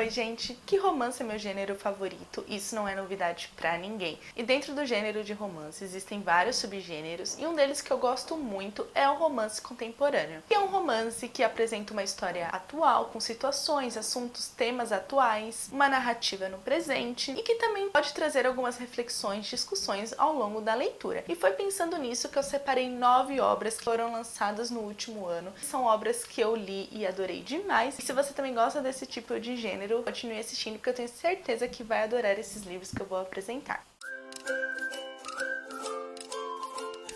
Oi gente, que romance é meu gênero favorito? Isso não é novidade pra ninguém. E dentro do gênero de romance existem vários subgêneros e um deles que eu gosto muito é o romance contemporâneo. Que é um romance que apresenta uma história atual, com situações, assuntos, temas atuais, uma narrativa no presente e que também pode trazer algumas reflexões, discussões ao longo da leitura. E foi pensando nisso que eu separei 9 obras que foram lançadas no último ano. São obras que eu li e adorei demais. E se você também gosta desse tipo de gênero, continue assistindo porque eu tenho certeza que vai adorar esses livros que eu vou apresentar.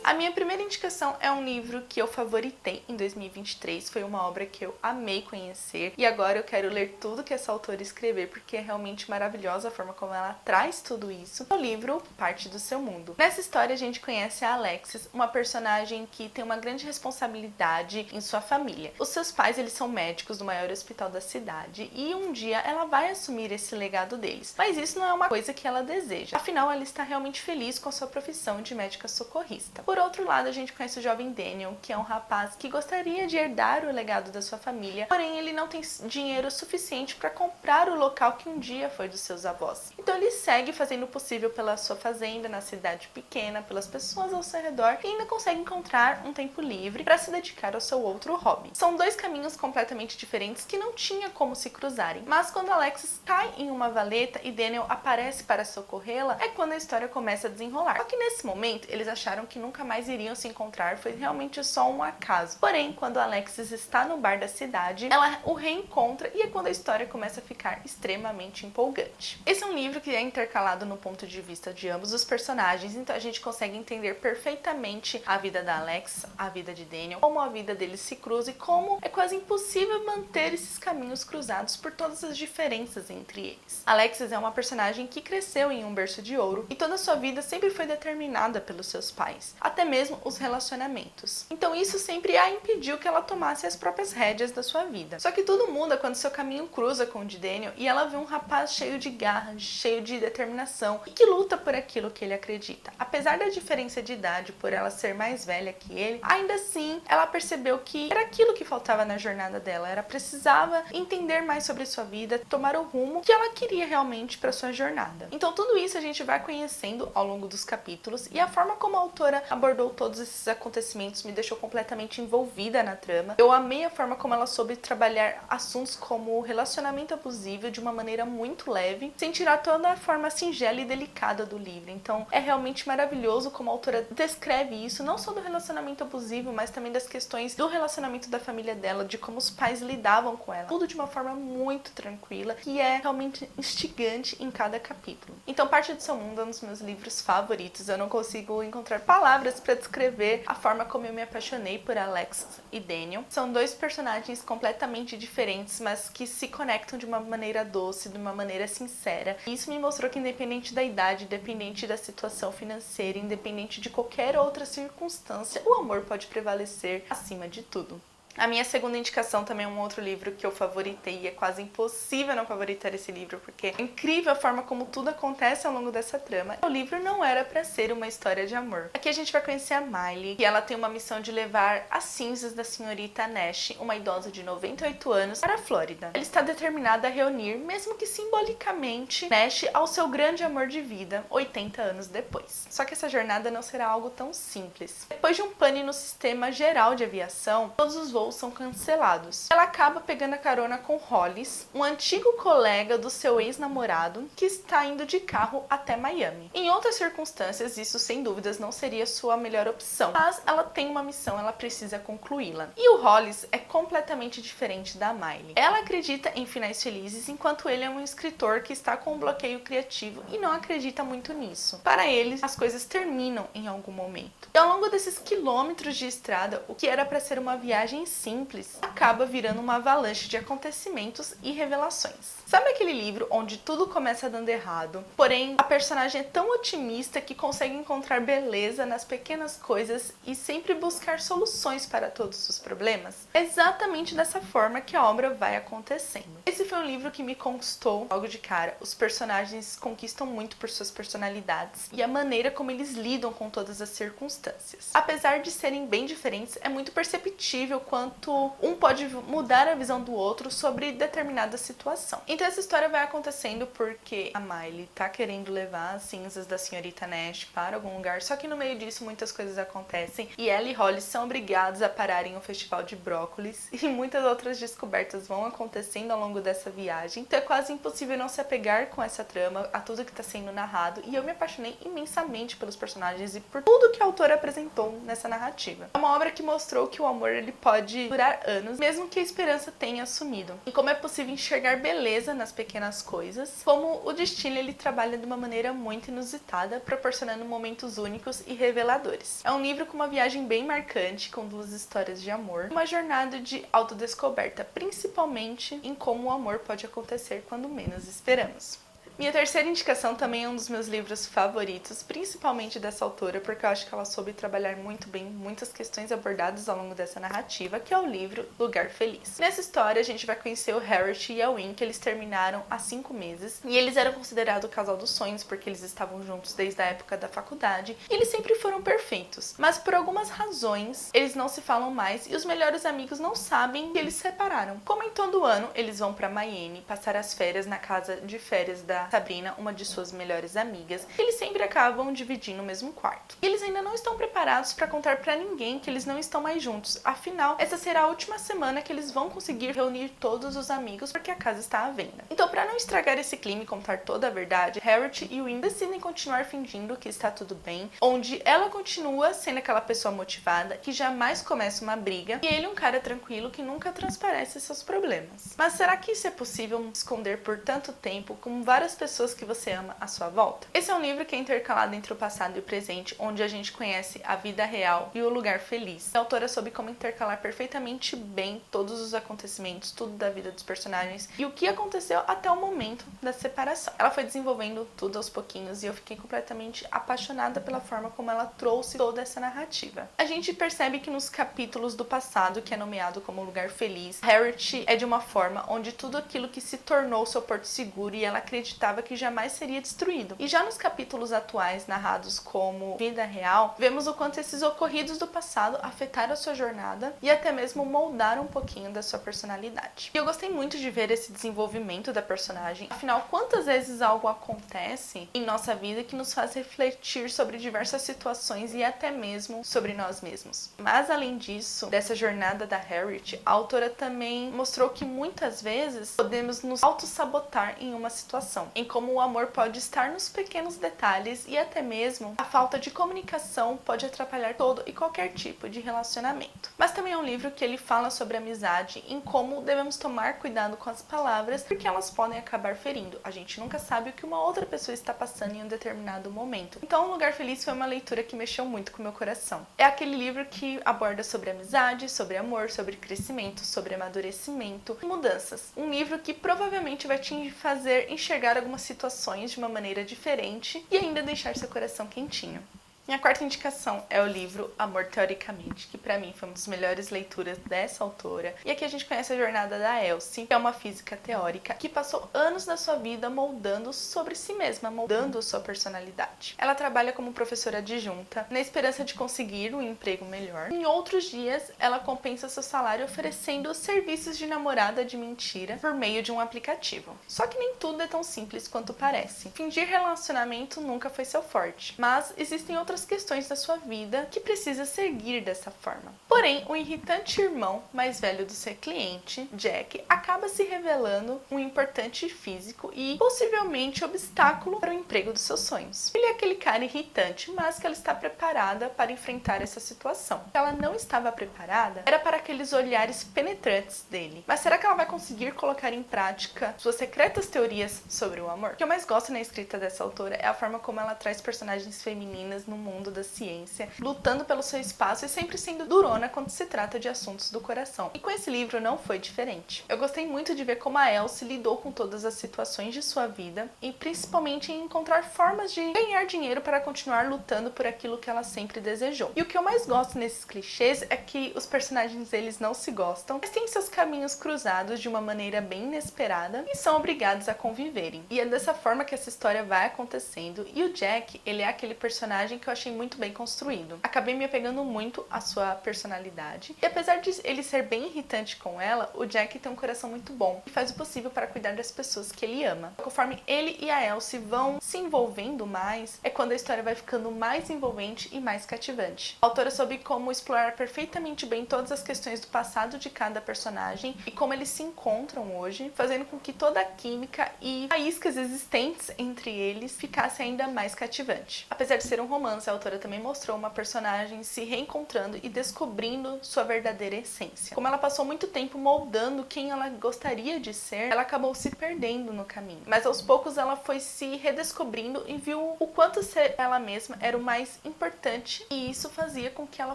A minha primeira indicação é um livro que eu favoritei em 2023, foi uma obra que eu amei conhecer e agora eu quero ler tudo que essa autora escrever porque é realmente maravilhosa a forma como ela traz tudo isso. O livro Parte do Seu Mundo. Nessa história a gente conhece a Alexis, uma personagem que tem uma grande responsabilidade em sua família. Os seus pais, eles são médicos do maior hospital da cidade e um dia ela vai assumir esse legado deles, mas isso não é uma coisa que ela deseja, afinal ela está realmente feliz com a sua profissão de médica socorrista. Por outro lado, a gente conhece o jovem Daniel, que é um rapaz que gostaria de herdar o legado da sua família, porém ele não tem dinheiro suficiente para comprar o local que um dia foi dos seus avós. Então ele segue fazendo o possível pela sua fazenda na cidade pequena, pelas pessoas ao seu redor e ainda consegue encontrar um tempo livre para se dedicar ao seu outro hobby. São dois caminhos completamente diferentes que não tinha como se cruzarem, mas quando Alexis cai em uma valeta e Daniel aparece para socorrê-la, é quando a história começa a desenrolar. Só que nesse momento eles acharam que nunca mais iriam se encontrar, foi realmente só um acaso. Porém, quando Alexis está no bar da cidade, ela o reencontra e é quando a história começa a ficar extremamente empolgante. Esse é um livro que é intercalado no ponto de vista de ambos os personagens, então a gente consegue entender perfeitamente a vida da Alex, a vida de Daniel, como a vida deles se cruza e como é quase impossível manter esses caminhos cruzados por todas as diferenças entre eles. Alexis é uma personagem que cresceu em um berço de ouro e toda a sua vida sempre foi determinada pelos seus pais, até mesmo os relacionamentos. Então isso sempre a impediu que ela tomasse as próprias rédeas da sua vida. Só que tudo muda quando seu caminho cruza com o de Daniel e ela vê um rapaz cheio de garra, cheio de determinação e que luta por aquilo que ele acredita. Apesar da diferença de idade, por ela ser mais velha que ele, ainda assim ela percebeu que era aquilo que faltava na jornada dela. Ela precisava entender mais sobre sua vida, tomar o rumo que ela queria realmente para sua jornada. Então tudo isso a gente vai conhecendo ao longo dos capítulos e a forma como a autora abordou todos esses acontecimentos me deixou completamente envolvida na trama. Eu amei a forma como ela soube trabalhar assuntos como o relacionamento abusivo de uma maneira muito leve, sem tirar toda a forma singela e delicada do livro. Então é realmente maravilhoso como a autora descreve isso, não só do relacionamento abusivo, mas também das questões do relacionamento da família dela, de como os pais lidavam com ela. Tudo de uma forma muito tranquila, que é realmente instigante em cada capítulo. Então Parte do Seu Mundo é um dos meus livros favoritos. Eu não consigo encontrar palavras para descrever a forma como eu me apaixonei por Alexis e Daniel. São dois personagens completamente diferentes, mas que se conectam de uma maneira doce, de uma maneira sincera. E isso me mostrou que independente da idade, independente da situação financeira, independente de qualquer outra circunstância, o amor pode prevalecer acima de tudo. A minha segunda indicação também é um outro livro que eu favoritei e é quase impossível não favoritar esse livro porque é incrível a forma como tudo acontece ao longo dessa trama. O livro Não Era Pra Ser Uma História de Amor. Aqui a gente vai conhecer a Miley e ela tem uma missão de levar as cinzas da senhorita Nash, uma idosa de 98 anos, para a Flórida. Ela está determinada a reunir, mesmo que simbolicamente, Nash ao seu grande amor de vida, 80 anos depois. Só que essa jornada não será algo tão simples. Depois de um pane no sistema geral de aviação, todos os voos são cancelados. Ela acaba pegando a carona com Hollis, um antigo colega do seu ex-namorado, que está indo de carro até Miami. Em outras circunstâncias, isso sem dúvidas não seria sua melhor opção, mas ela tem uma missão, ela precisa concluí-la. E o Hollis é completamente diferente da Miley. Ela acredita em finais felizes, enquanto ele é um escritor que está com um bloqueio criativo e não acredita muito nisso. Para ele, as coisas terminam em algum momento. E ao longo desses quilômetros de estrada, o que era para ser uma viagem simples acaba virando uma avalanche de acontecimentos e revelações. Sabe aquele livro onde tudo começa dando errado, porém a personagem é tão otimista que consegue encontrar beleza nas pequenas coisas e sempre buscar soluções para todos os problemas? É exatamente dessa forma que a obra vai acontecendo. Esse foi um livro que me conquistou logo de cara. Os personagens conquistam muito por suas personalidades e a maneira como eles lidam com todas as circunstâncias. Apesar de serem bem diferentes, é muito perceptível quando quanto um pode mudar a visão do outro sobre determinada situação. Então essa história vai acontecendo porque a Miley tá querendo levar as cinzas da senhorita Nash para algum lugar, só que no meio disso muitas coisas acontecem e ela e Holly são obrigados a pararem o festival de brócolis e muitas outras descobertas vão acontecendo ao longo dessa viagem. Então é quase impossível não se apegar com essa trama, a tudo que está sendo narrado, e eu me apaixonei imensamente pelos personagens e por tudo que a autora apresentou nessa narrativa. É uma obra que mostrou que o amor ele pode durar anos, mesmo que a esperança tenha sumido. E como é possível enxergar beleza nas pequenas coisas, como o destino ele trabalha de uma maneira muito inusitada, proporcionando momentos únicos e reveladores. É um livro com uma viagem bem marcante, com 2 histórias de amor, uma jornada de autodescoberta, principalmente em como o amor pode acontecer quando menos esperamos. Minha terceira indicação também é um dos meus livros favoritos, principalmente dessa autora, porque eu acho que ela soube trabalhar muito bem muitas questões abordadas ao longo dessa narrativa, que é o livro Lugar Feliz. Nessa história, a gente vai conhecer o Harriet e a Win, que eles terminaram há 5 meses, e eles eram considerados o casal dos sonhos, porque eles estavam juntos desde a época da faculdade, e eles sempre foram perfeitos. Mas por algumas razões, eles não se falam mais, e os melhores amigos não sabem que eles se separaram. Como em todo ano, eles vão para Miami passar as férias na casa de férias da Sabrina, uma de suas melhores amigas. Eles sempre acabam dividindo o mesmo quarto. E eles ainda não estão preparados para contar para ninguém que eles não estão mais juntos. Afinal, essa será a última semana que eles vão conseguir reunir todos os amigos porque a casa está à venda. Então, para não estragar esse clima e contar toda a verdade, Harriet e Win decidem continuar fingindo que está tudo bem, onde ela continua sendo aquela pessoa motivada que jamais começa uma briga e ele um cara tranquilo que nunca transparece seus problemas. Mas será que isso é possível esconder por tanto tempo com várias pessoas que você ama à sua volta? Esse é um livro que é intercalado entre o passado e o presente, onde a gente conhece a vida real e o lugar feliz. A autora soube como intercalar perfeitamente bem todos os acontecimentos, tudo da vida dos personagens e o que aconteceu até o momento da separação. Ela foi desenvolvendo tudo aos pouquinhos e eu fiquei completamente apaixonada pela forma como ela trouxe toda essa narrativa. A gente percebe que nos capítulos do passado, que é nomeado como Lugar Feliz, Harriet é de uma forma onde tudo aquilo que se tornou seu porto seguro e ela acreditava que jamais seria destruído. E já nos capítulos atuais, narrados como vida real, vemos o quanto esses ocorridos do passado afetaram a sua jornada e até mesmo moldaram um pouquinho da sua personalidade. E eu gostei muito de ver esse desenvolvimento da personagem. Afinal, quantas vezes algo acontece em nossa vida que nos faz refletir sobre diversas situações e até mesmo sobre nós mesmos. Mas além disso, dessa jornada da Harriet, a autora também mostrou que muitas vezes podemos nos auto-sabotar em uma situação, em como o amor pode estar nos pequenos detalhes e até mesmo a falta de comunicação pode atrapalhar todo e qualquer tipo de relacionamento. Mas também é um livro que ele fala sobre amizade, em como devemos tomar cuidado com as palavras, porque elas podem acabar ferindo. A gente nunca sabe o que uma outra pessoa está passando em um determinado momento. Então, O Lugar Feliz foi uma leitura que mexeu muito com o meu coração. É aquele livro que aborda sobre amizade, sobre amor, sobre crescimento, sobre amadurecimento e mudanças. Um livro que provavelmente vai te fazer enxergar algumas situações de uma maneira diferente e ainda deixar seu coração quentinho. Minha quarta indicação é o livro Amor Teoricamente, que pra mim foi uma das melhores leituras dessa autora. E aqui a gente conhece a jornada da Elsie, que é uma física teórica que passou anos da sua vida moldando sobre si mesma, moldando sua personalidade. Ela trabalha como professora adjunta, na esperança de conseguir um emprego melhor. Em outros dias, ela compensa seu salário oferecendo serviços de namorada de mentira por meio de um aplicativo. Só que nem tudo é tão simples quanto parece. Fingir relacionamento nunca foi seu forte, mas existem outras questões da sua vida que precisa seguir dessa forma. Porém, o irritante irmão mais velho do seu cliente, Jack, acaba se revelando um importante físico e possivelmente obstáculo para o emprego dos seus sonhos. Ele é aquele cara irritante, mas que ela está preparada para enfrentar essa situação. O que ela não estava preparada era para aqueles olhares penetrantes dele. Mas será que ela vai conseguir colocar em prática suas secretas teorias sobre o amor? O que eu mais gosto na escrita dessa autora é a forma como ela traz personagens femininas no mundo da ciência, lutando pelo seu espaço e sempre sendo durona quando se trata de assuntos do coração. E com esse livro não foi diferente. Eu gostei muito de ver como a Elsie lidou com todas as situações de sua vida e principalmente em encontrar formas de ganhar dinheiro para continuar lutando por aquilo que ela sempre desejou. E o que eu mais gosto nesses clichês é que os personagens eles não se gostam, mas têm seus caminhos cruzados de uma maneira bem inesperada e são obrigados a conviverem. E é dessa forma que essa história vai acontecendo. E o Jack, ele é aquele personagem que eu achei muito bem construído. Acabei me apegando muito à sua personalidade. E apesar de ele ser bem irritante com ela, o Jack tem um coração muito bom e faz o possível para cuidar das pessoas que ele ama. Conforme ele e a Elsie vão se envolvendo mais, é quando a história vai ficando mais envolvente e mais cativante. A autora soube como explorar perfeitamente bem todas as questões do passado de cada personagem e como eles se encontram hoje, fazendo com que toda a química e faíscas existentes entre eles ficasse ainda mais cativante. Apesar de ser um romance, a autora também mostrou uma personagem se reencontrando e descobrindo sua verdadeira essência. Como ela passou muito tempo moldando quem ela gostaria de ser, ela acabou se perdendo no caminho. Mas aos poucos ela foi se redescobrindo e viu o quanto ser ela mesma era o mais importante, e isso fazia com que ela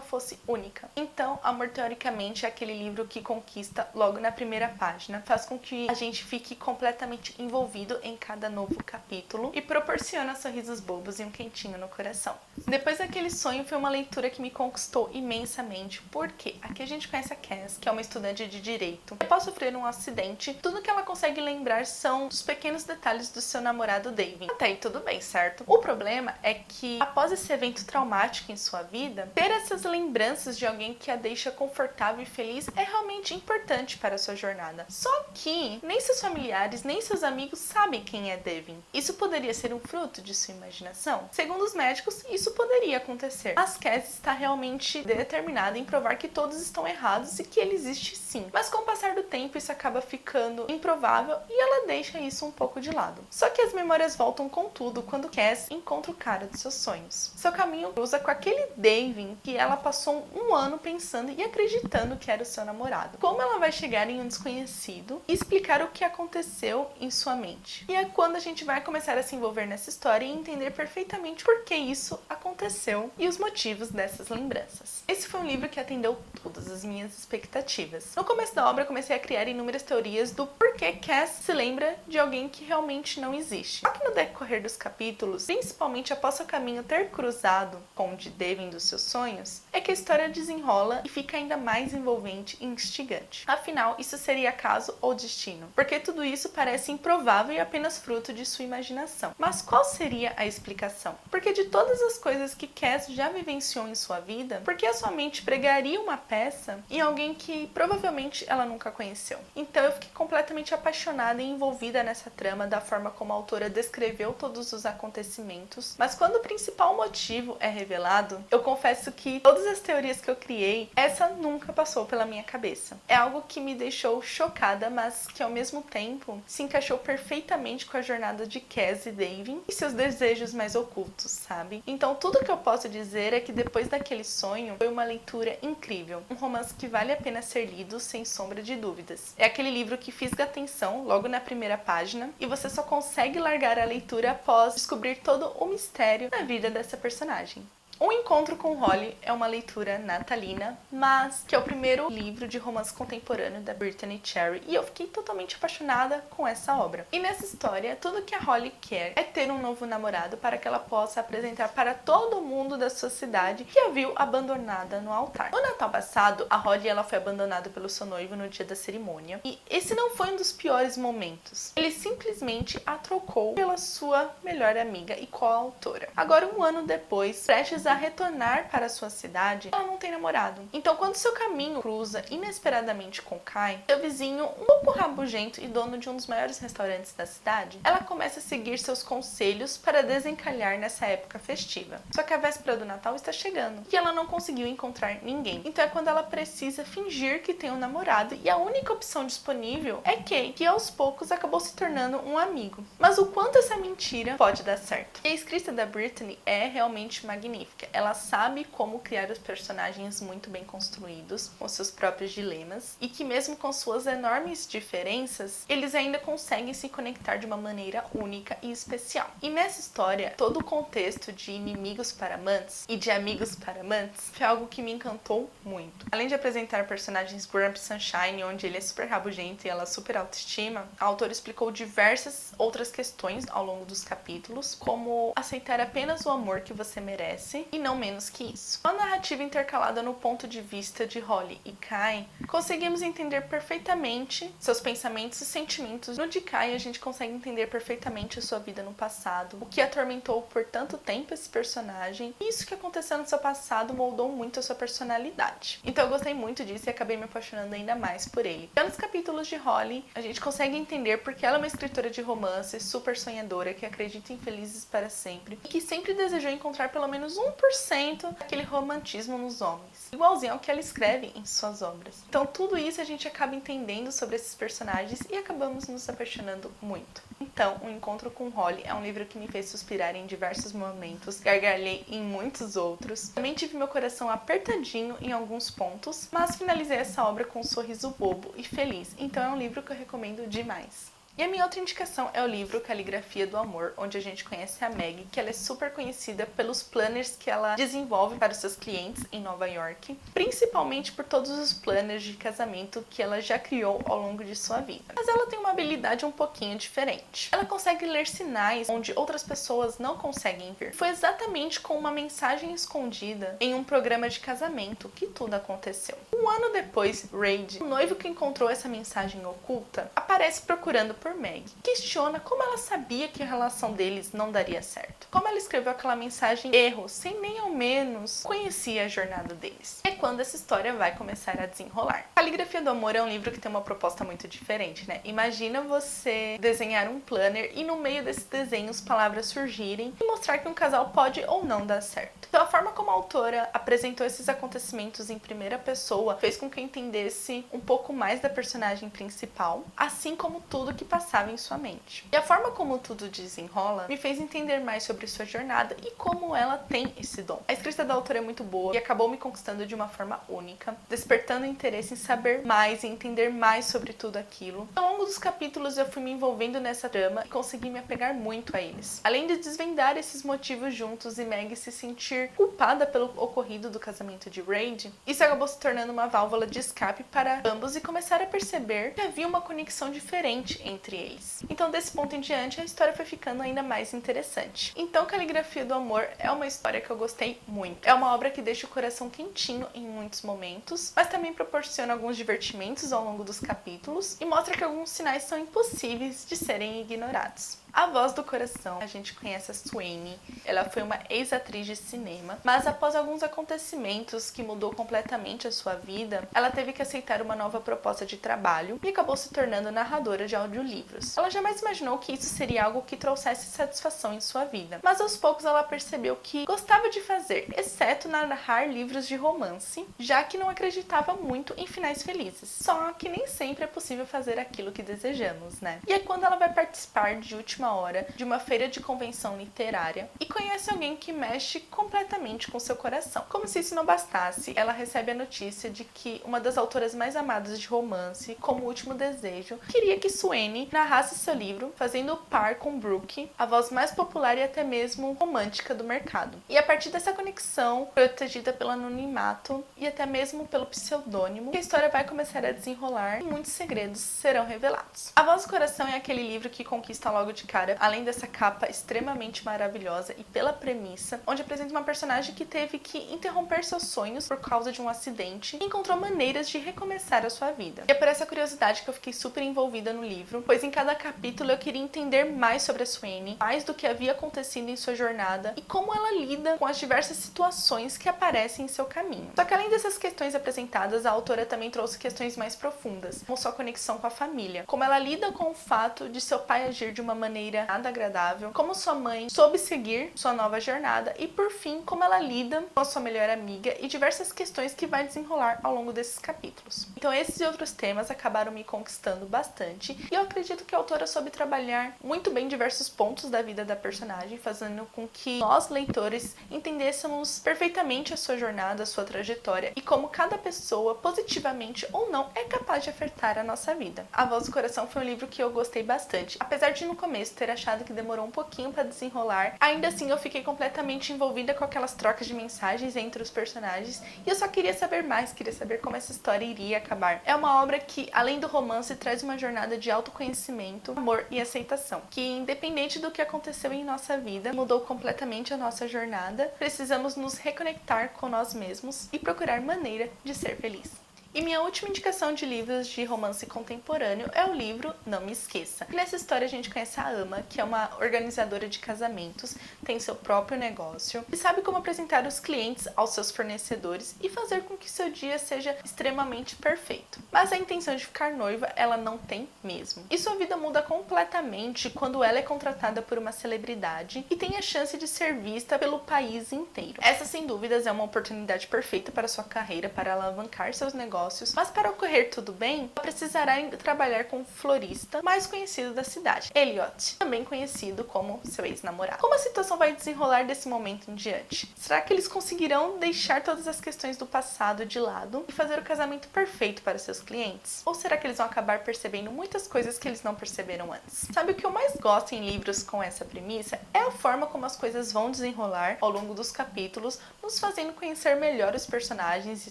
fosse única. Então, Amor Teoricamente é aquele livro que conquista logo na primeira página, faz com que a gente fique completamente envolvido em cada novo capítulo e proporciona sorrisos bobos e um quentinho no coração. Depois daquele sonho, foi uma leitura que me conquistou imensamente, porque aqui a gente conhece a Cass, que é uma estudante de direito. Após sofrer um acidente, tudo que ela consegue lembrar são os pequenos detalhes do seu namorado David. Até aí tudo bem, certo? O problema é que, após esse evento traumático em sua vida, ter essas lembranças de alguém que a deixa confortável e feliz é realmente importante para a sua jornada. Só que nem seus familiares, nem seus amigos sabem quem é Devin. Isso poderia ser um fruto de sua imaginação? Segundo os médicos, isso poderia acontecer. Mas Cass está realmente determinada em provar que todos estão errados e que ele existe sim. Mas com o passar do tempo, isso acaba ficando improvável e ela deixa isso um pouco de lado. Só que as memórias voltam com tudo quando Cass encontra o cara dos seus sonhos. Seu caminho cruza com aquele Devin que ela passou um ano pensando e acreditando que era o seu namorado. Como ela vai chegar em um desconhecido e explicar o que aconteceu em sua mente? E é quando a gente vai começar a se envolver nessa história e entender perfeitamente por que isso aconteceu e os motivos dessas lembranças. Esse foi um livro que atendeu todas as minhas expectativas. No começo da obra, eu comecei a criar inúmeras teorias do porquê Cass se lembra de alguém que realmente não existe. Só que no decorrer dos capítulos, principalmente após seu caminho ter cruzado com o de Devin dos seus sonhos, é que a história desenrola e fica ainda mais envolvente e instigante. Afinal, isso seria acaso ou destino? Porque tudo isso parece improvável e apenas fruto de sua imaginação. Mas qual seria a explicação? Porque de todas as coisas que Cass já vivenciou em sua vida, por que a sua mente pregaria uma peça em alguém que provavelmente ela nunca conheceu? Então eu fiquei completamente apaixonada e envolvida nessa trama, da forma como a autora descreveu todos os acontecimentos. Mas quando o principal motivo é revelado, eu confesso que todas as teorias que eu criei, essa nunca passou pela minha cabeça. É algo que me deixou chocada, mas que ao mesmo tempo se encaixou perfeitamente com a jornada de Cass e Devin e seus desejos mais ocultos, sabe? Então tudo que eu posso dizer é que depois daquele sonho, foi uma leitura incrível. Um romance que vale a pena ser lido sem sombra de dúvidas. É aquele livro que fisga a atenção logo na primeira página e você só consegue largar a leitura após descobrir todo o mistério na vida dessa personagem. Um Encontro com Holly é uma leitura natalina, mas que é o primeiro livro de romance contemporâneo da Brittany Cherry, e eu fiquei totalmente apaixonada com essa obra. E nessa história, tudo que a Holly quer é ter um novo namorado para que ela possa apresentar para todo mundo da sua cidade que a viu abandonada no altar. No Natal passado, a Holly ela foi abandonada pelo seu noivo no dia da cerimônia, e esse não foi um dos piores momentos. Ele simplesmente a trocou pela sua melhor amiga e coautora. Agora, um ano depois, prestes a retornar para sua cidade, ela não tem namorado. Então, quando seu caminho cruza inesperadamente com Kai, seu vizinho, um pouco rabugento e dono de um dos maiores restaurantes da cidade, ela começa a seguir seus conselhos para desencalhar nessa época festiva. Só que a véspera do Natal está chegando e ela não conseguiu encontrar ninguém. Então é quando ela precisa fingir que tem um namorado, e a única opção disponível é Kay, que aos poucos acabou se tornando um amigo. Mas o quanto essa mentira pode dar certo? E a escrita da Brittany é realmente magnífica. Ela sabe como criar os personagens muito bem construídos, com seus próprios dilemas, e que mesmo com suas enormes diferenças, eles ainda conseguem se conectar de uma maneira única e especial. E nessa história, todo o contexto de inimigos para amantes e de amigos para amantes foi algo que me encantou muito. Além de apresentar personagens Grumpy Sunshine, onde ele é super rabugento e ela super autoestima, a autora explicou diversas outras questões ao longo dos capítulos, como aceitar apenas o amor que você merece, e não menos que isso. Com a narrativa intercalada no ponto de vista de Holly e Kai, conseguimos entender perfeitamente seus pensamentos e sentimentos. No de Kai, a gente consegue entender perfeitamente a sua vida no passado, o que atormentou por tanto tempo esse personagem, e isso que aconteceu no seu passado moldou muito a sua personalidade. Então eu gostei muito disso e acabei me apaixonando ainda mais por ele. Já nos capítulos de Holly, a gente consegue entender porque ela é uma escritora de romance super sonhadora, que acredita em felizes para sempre e que sempre desejou encontrar pelo menos 1% daquele romantismo nos homens, igualzinho ao que ela escreve em suas obras. Então tudo isso a gente acaba entendendo sobre esses personagens e acabamos nos apaixonando muito. Então, O Encontro com Holly é um livro que me fez suspirar em diversos momentos, gargalhei em muitos outros, também tive meu coração apertadinho em alguns pontos, mas finalizei essa obra com um sorriso bobo e feliz, então é um livro que eu recomendo demais. E a minha outra indicação é o livro Caligrafia do Amor, onde a gente conhece a Meg, que ela é super conhecida pelos planners que ela desenvolve para os seus clientes em Nova York, principalmente por todos os planners de casamento que ela já criou ao longo de sua vida. Mas ela tem uma habilidade um pouquinho diferente. Ela consegue ler sinais onde outras pessoas não conseguem ver. Foi exatamente com uma mensagem escondida em um programa de casamento que tudo aconteceu. Um ano depois, Reid, o noivo que encontrou essa mensagem oculta, aparece procurando por Meg. Questiona como ela sabia que a relação deles não daria certo. Como ela escreveu aquela mensagem erro, sem nem ao menos conhecer a jornada deles. É quando essa história vai começar a desenrolar. Caligrafia do Amor é um livro que tem uma proposta muito diferente, né? Imagina você desenhar um planner e no meio desses desenhos palavras surgirem e mostrar que um casal pode ou não dar certo. Então a forma como a autora apresentou esses acontecimentos em primeira pessoa fez com que eu entendesse um pouco mais da personagem principal, assim como tudo que passava em sua mente. E a forma como tudo desenrola me fez entender mais sobre sua jornada e como ela tem esse dom. A escrita da autora é muito boa e acabou me conquistando de uma forma única, despertando interesse em saber mais e entender mais sobre tudo aquilo. Ao longo dos capítulos eu fui me envolvendo nessa trama e consegui me apegar muito a eles. Além de desvendar esses motivos juntos e Meg se sentir culpada pelo ocorrido do casamento de Reid, isso acabou se tornando uma válvula de escape para ambos e começar a perceber que havia uma conexão diferente entre eles. Então, desse ponto em diante, a história foi ficando ainda mais interessante. Então, Caligrafia do Amor é uma história que eu gostei muito. É uma obra que deixa o coração quentinho em muitos momentos, mas também proporciona alguns divertimentos ao longo dos capítulos e mostra que alguns sinais são impossíveis de serem ignorados. A voz do coração, a gente conhece a Swaine, ela foi uma ex-atriz de cinema, mas após alguns acontecimentos que mudou completamente a sua vida, ela teve que aceitar uma nova proposta de trabalho e acabou se tornando narradora de audiolivros. Ela jamais imaginou que isso seria algo que trouxesse satisfação em sua vida, mas aos poucos ela percebeu que gostava de fazer, exceto narrar livros de romance, já que não acreditava muito em finais felizes. Só que nem sempre é possível fazer aquilo que desejamos, né? E é quando ela vai participar de última hora de uma feira de convenção literária e conhece alguém que mexe completamente com seu coração. Como se isso não bastasse, ela recebe a notícia de que uma das autoras mais amadas de romance, como Último Desejo, queria que Swaine narrasse seu livro, fazendo par com Brooke, a voz mais popular e até mesmo romântica do mercado. E a partir dessa conexão, protegida pelo anonimato e até mesmo pelo pseudônimo, a história vai começar a desenrolar e muitos segredos serão revelados. A Voz do Coração é aquele livro que conquista logo de cara, além dessa capa extremamente maravilhosa e pela premissa, onde apresenta uma personagem que teve que interromper seus sonhos por causa de um acidente e encontrou maneiras de recomeçar a sua vida. E é por essa curiosidade que eu fiquei super envolvida no livro, pois em cada capítulo eu queria entender mais sobre a Swaine, mais do que havia acontecido em sua jornada e como ela lida com as diversas situações que aparecem em seu caminho. Só que além dessas questões apresentadas, a autora também trouxe questões mais profundas, como sua conexão com a família, como ela lida com o fato de seu pai agir de uma maneira nada agradável, como sua mãe soube seguir sua nova jornada e, por fim, como ela lida com a sua melhor amiga e diversas questões que vai desenrolar ao longo desses capítulos. Então esses e outros temas acabaram me conquistando bastante e eu acredito que a autora soube trabalhar muito bem diversos pontos da vida da personagem, fazendo com que nós, leitores, entendêssemos perfeitamente a sua jornada, a sua trajetória e como cada pessoa, positivamente ou não, é capaz de afetar a nossa vida. A Voz do Coração foi um livro que eu gostei bastante, apesar de no começo ter achado que demorou um pouquinho para desenrolar, ainda assim eu fiquei completamente envolvida com aquelas trocas de mensagens entre os personagens e eu só queria saber mais, queria saber como essa história iria acabar. É uma obra que, além do romance, traz uma jornada de autoconhecimento autoconhecimento, amor e aceitação. Que independente do que aconteceu em nossa vida, mudou completamente a nossa jornada, precisamos nos reconectar com nós mesmos e procurar maneira de ser feliz. E minha última indicação de livros de romance contemporâneo é o livro Não Me Esqueça. Nessa história a gente conhece a Ama, que é uma organizadora de casamentos, tem seu próprio negócio e sabe como apresentar os clientes aos seus fornecedores e fazer com que seu dia seja extremamente perfeito. Mas a intenção de ficar noiva ela não tem mesmo. E sua vida muda completamente quando ela é contratada por uma celebridade e tem a chance de ser vista pelo país inteiro. Essa, sem dúvidas, é uma oportunidade perfeita para sua carreira, para alavancar seus negócios. Mas para ocorrer tudo bem, ela precisará trabalhar com o florista mais conhecido da cidade, Elliot, também conhecido como seu ex-namorado. Como a situação vai desenrolar desse momento em diante? Será que eles conseguirão deixar todas as questões do passado de lado e fazer o casamento perfeito para seus clientes? Ou será que eles vão acabar percebendo muitas coisas que eles não perceberam antes? Sabe o que eu mais gosto em livros com essa premissa? É a forma como as coisas vão desenrolar ao longo dos capítulos, nos fazendo conhecer melhor os personagens e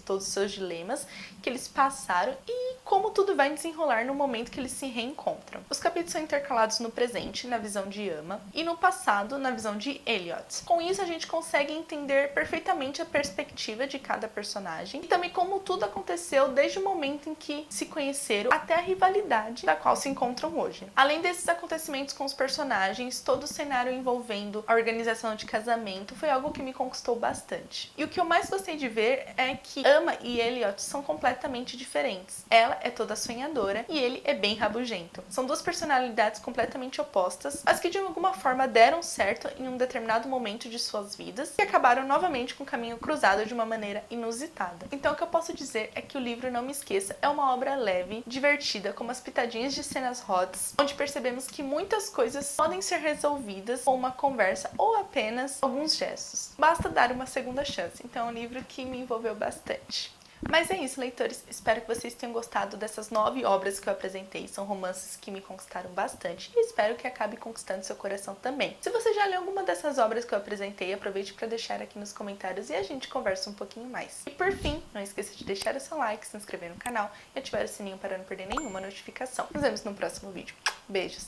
todos os seus dilemas que eles passaram e como tudo vai desenrolar no momento que eles se reencontram. Os capítulos são intercalados no presente, na visão de Ama, e no passado, na visão de Elliot. Com isso, a gente consegue entender perfeitamente a perspectiva de cada personagem e também como tudo aconteceu desde o momento em que se conheceram até a rivalidade da qual se encontram hoje. Além desses acontecimentos com os personagens, todo o cenário envolvendo a organização de casamento foi algo que me conquistou bastante. E o que eu mais gostei de ver é que Ama e Elliot são completamente diferentes. Ela é toda sonhadora e ele é bem rabugento. São duas personalidades completamente opostas, mas que de alguma forma deram certo em um determinado momento de suas vidas e acabaram novamente com o caminho cruzado de uma maneira inusitada. Então o que eu posso dizer é que o livro Não Me Esqueça é uma obra leve, divertida, com umas pitadinhas de cenas hots, onde percebemos que muitas coisas podem ser resolvidas com uma conversa ou apenas alguns gestos. Basta dar uma segunda chance. Então é um livro que me envolveu bastante. Mas é isso, leitores. Espero que vocês tenham gostado dessas 9 obras que eu apresentei. São romances que me conquistaram bastante e espero que acabe conquistando seu coração também. Se você já leu alguma dessas obras que eu apresentei, aproveite para deixar aqui nos comentários e a gente conversa um pouquinho mais. E por fim, não esqueça de deixar o seu like, se inscrever no canal e ativar o sininho para não perder nenhuma notificação. Nos vemos no próximo vídeo. Beijos!